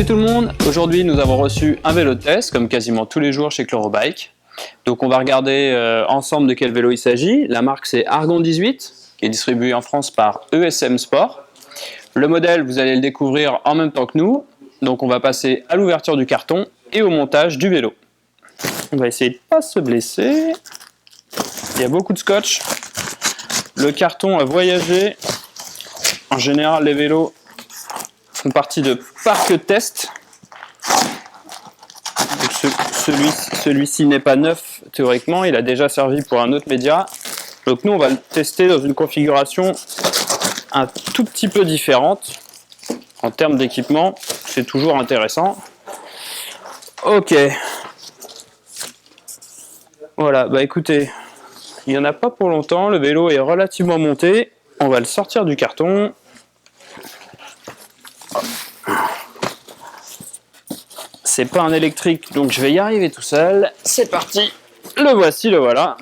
Salut tout le monde, aujourd'hui nous avons reçu un vélo de test comme quasiment tous les jours chez Chlorobike. Donc on va regarder ensemble de quel vélo il s'agit. La marque c'est Argon 18 qui est distribué en France par ESM Sport. Le modèle vous allez le découvrir en même temps que nous. Donc on va passer à l'ouverture du carton et au montage du vélo. On va essayer de ne pas se blesser. Il y a beaucoup de scotch. Le carton a voyagé. En général les vélos font partie de parcs test. Celui-ci n'est pas neuf théoriquement, il a déjà servi pour un autre média. Donc nous on va le tester dans une configuration un tout petit peu différente. En termes d'équipement, c'est toujours intéressant. Ok. Voilà, bah écoutez, il n'y en a pas pour longtemps, le vélo est relativement monté. On va le sortir du carton. C'est pas un électrique, donc je vais y arriver tout seul. C'est parti, le voici, le voilà.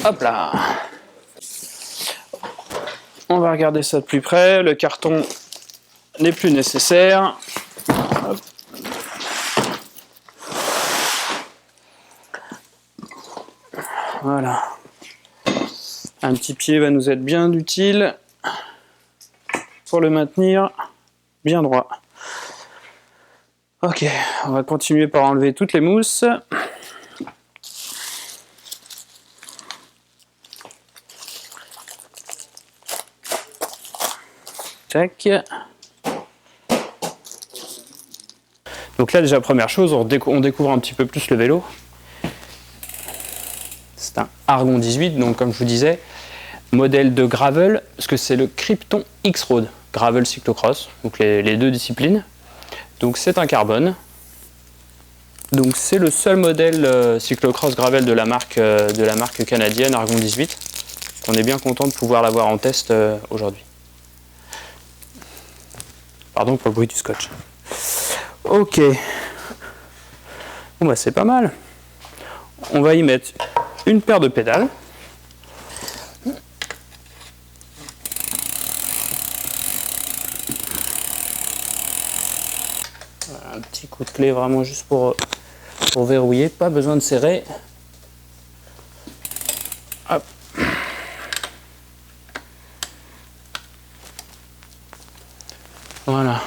Hop là. On va regarder ça de plus près. Le carton n'est plus nécessaire. Hop. Voilà. Un petit pied va nous être bien utile pour le maintenir bien droit. Ok, on va continuer par enlever toutes les mousses. Tac. Donc là déjà première chose, on découvre un petit peu plus le vélo. C'est un Argon 18, donc comme je vous disais, modèle de gravel, parce que c'est le Krypton X-Road, gravel cyclocross, donc les deux disciplines. Donc c'est un carbone. Donc c'est le seul modèle cyclocross gravel de la marque canadienne Argon 18. On est bien content de pouvoir l'avoir en test aujourd'hui. Pardon pour le bruit du scotch. Ok. Bon bah c'est pas mal. On va y mettre une paire de pédales. Un petit coup de clé vraiment juste pour verrouiller, pas besoin de serrer. Hop. Voilà.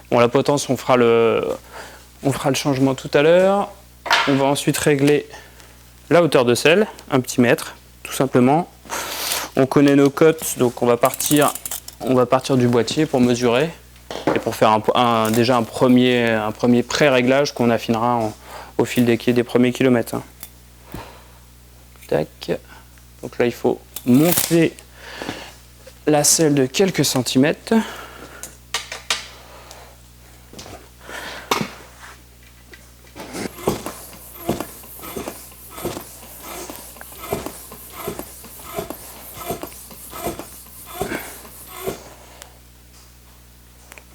Bon, la potence, on fera le changement tout à l'heure. On va ensuite régler la hauteur de selle, un petit mètre, tout simplement. On connaît nos cotes, donc on va partir du boîtier pour mesurer. Et pour faire déjà un premier pré-réglage qu'on affinera au fil des premiers kilomètres. Tac. Donc là, il faut monter la selle de quelques centimètres.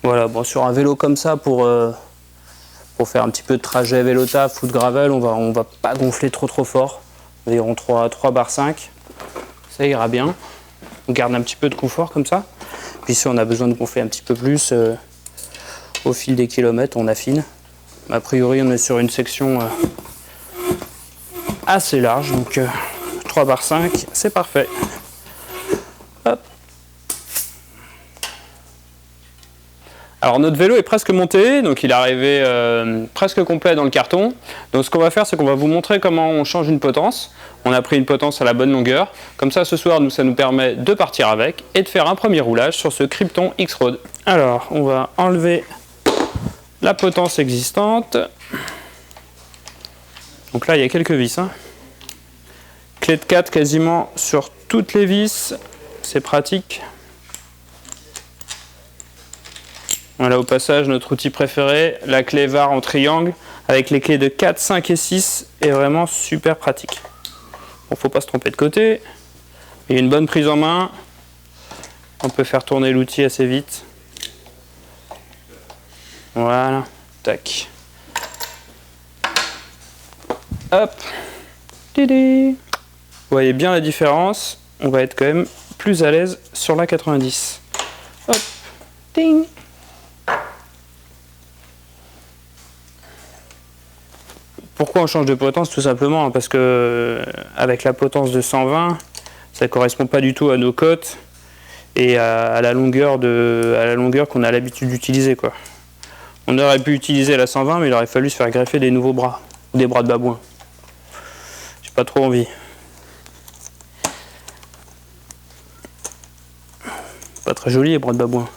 Voilà, bon, sur un vélo comme ça, pour faire un petit peu de trajet vélo taf ou de gravel, on va pas gonfler trop fort. Environ 3 bar 5. Ça ira bien. On garde un petit peu de confort comme ça. Puis si on a besoin de gonfler un petit peu plus, au fil des kilomètres, on affine. A priori, on est sur une section assez large, donc 3 bar 5, c'est parfait. Hop. Alors notre vélo est presque monté, donc il est arrivé presque complet dans le carton. Donc ce qu'on va faire, c'est qu'on va vous montrer comment on change une potence. On a pris une potence à la bonne longueur. Comme ça, ce soir, ça nous permet de partir avec et de faire un premier roulage sur ce Krypton X-Road. Alors, on va enlever la potence existante. Donc là, il y a quelques vis. Clé de 4 quasiment sur toutes les vis. C'est pratique. Voilà, au passage, notre outil préféré, la clé VAR en triangle, avec les clés de 4, 5 et 6, est vraiment super pratique. Bon, faut pas se tromper de côté. Il y a une bonne prise en main. On peut faire tourner l'outil assez vite. Voilà, tac. Hop. Tidi. Vous voyez bien la différence. On va être quand même plus à l'aise sur la 90. Hop, ding. Pourquoi on change de potence? Tout simplement parce que avec la potence de 120, ça correspond pas du tout à nos cotes et à la longueur qu'on a l'habitude d'utiliser, quoi. On aurait pu utiliser la 120, mais il aurait fallu se faire greffer des nouveaux bras, ou des bras de babouin. J'ai pas trop envie. Pas très joli les bras de babouin.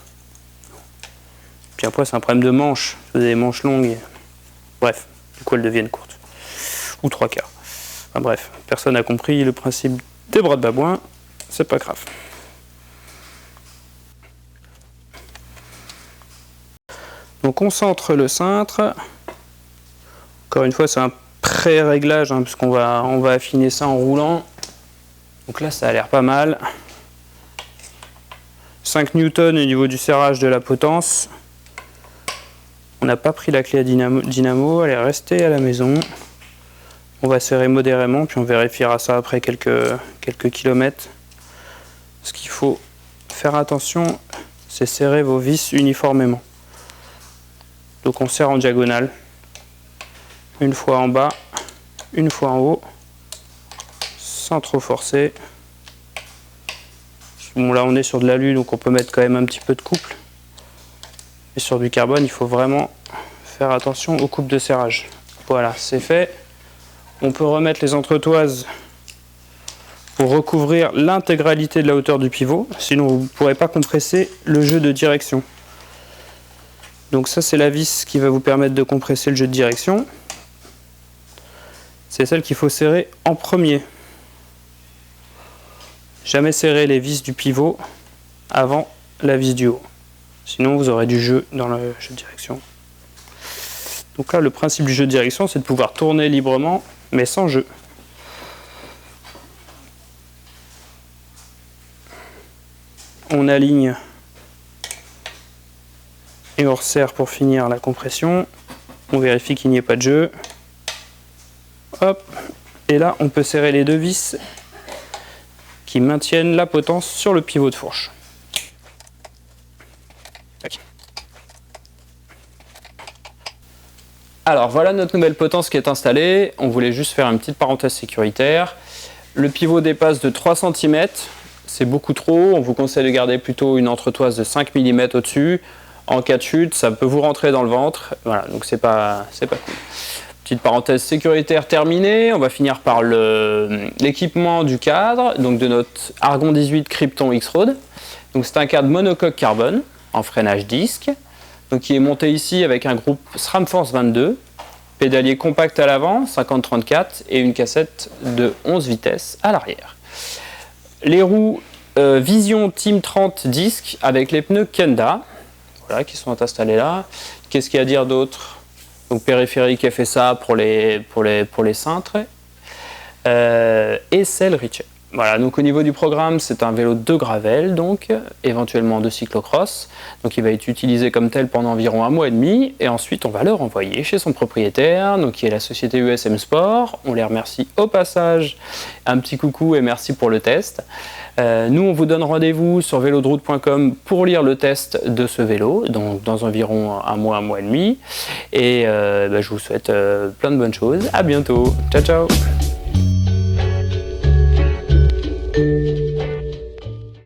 Puis après c'est un problème de manches. Vous avez des manches longues. Bref, du coup elles deviennent courtes. Ou 3/4. Enfin bref, personne n'a compris le principe des bras de babouin. C'est pas grave. Donc on centre le cintre. Encore une fois, c'est un pré-réglage, hein, puisqu'on va affiner ça en roulant. Donc là, ça a l'air pas mal. 5 newtons au niveau du serrage de la potence. On n'a pas pris la clé à dynamo, elle est restée à la maison. On va serrer modérément, puis on vérifiera ça après quelques kilomètres. Ce qu'il faut faire attention, c'est serrer vos vis uniformément. Donc on serre en diagonale, une fois en bas, une fois en haut, sans trop forcer. Bon, là on est sur de l'alu, donc on peut mettre quand même un petit peu de couple. Et sur du carbone, il faut vraiment faire attention aux coupes de serrage. Voilà, c'est fait. On peut remettre les entretoises pour recouvrir l'intégralité de la hauteur du pivot, sinon vous ne pourrez pas compresser le jeu de direction. Donc ça, c'est la vis qui va vous permettre de compresser le jeu de direction. C'est celle qu'il faut serrer en premier. Jamais serrer les vis du pivot avant la vis du haut. Sinon, vous aurez du jeu dans le jeu de direction. Donc là, le principe du jeu de direction, c'est de pouvoir tourner librement, mais sans jeu. On aligne et on resserre pour finir la compression. On vérifie qu'il n'y ait pas de jeu. Hop. Et là, on peut serrer les deux vis qui maintiennent la potence sur le pivot de fourche. Alors voilà notre nouvelle potence qui est installée. On voulait juste faire une petite parenthèse sécuritaire. Le pivot dépasse de 3 cm. C'est beaucoup trop. On vous conseille de garder plutôt une entretoise de 5 mm au-dessus. En cas de chute, ça peut vous rentrer dans le ventre. Voilà, donc c'est pas cool. Petite parenthèse sécuritaire terminée. On va finir par l'équipement du cadre, donc de notre Argon 18 Krypton X-Road. Donc c'est un cadre monocoque carbone en freinage disque, donc qui est monté ici avec un groupe SRAM Force 22, pédalier compact à l'avant 50-34 et une cassette de 11 vitesses à l'arrière. Les roues Vision Team 30 disques avec les pneus Kenda, voilà, qui sont installés là. Qu'est-ce qu'il y a à dire d'autre? Donc périphérique FSA pour les cintres et selle Ritchey. Voilà, donc au niveau du programme, c'est un vélo de gravel, donc éventuellement de cyclocross. Donc il va être utilisé comme tel pendant environ 1 mois et demi, et ensuite on va le renvoyer chez son propriétaire, donc qui est la société USM Sport. On les remercie au passage, un petit coucou et merci pour le test. Nous on vous donne rendez-vous sur velodroute.com pour lire le test de ce vélo, donc dans environ 1 mois et demi. Et je vous souhaite plein de bonnes choses. À bientôt. Ciao ciao.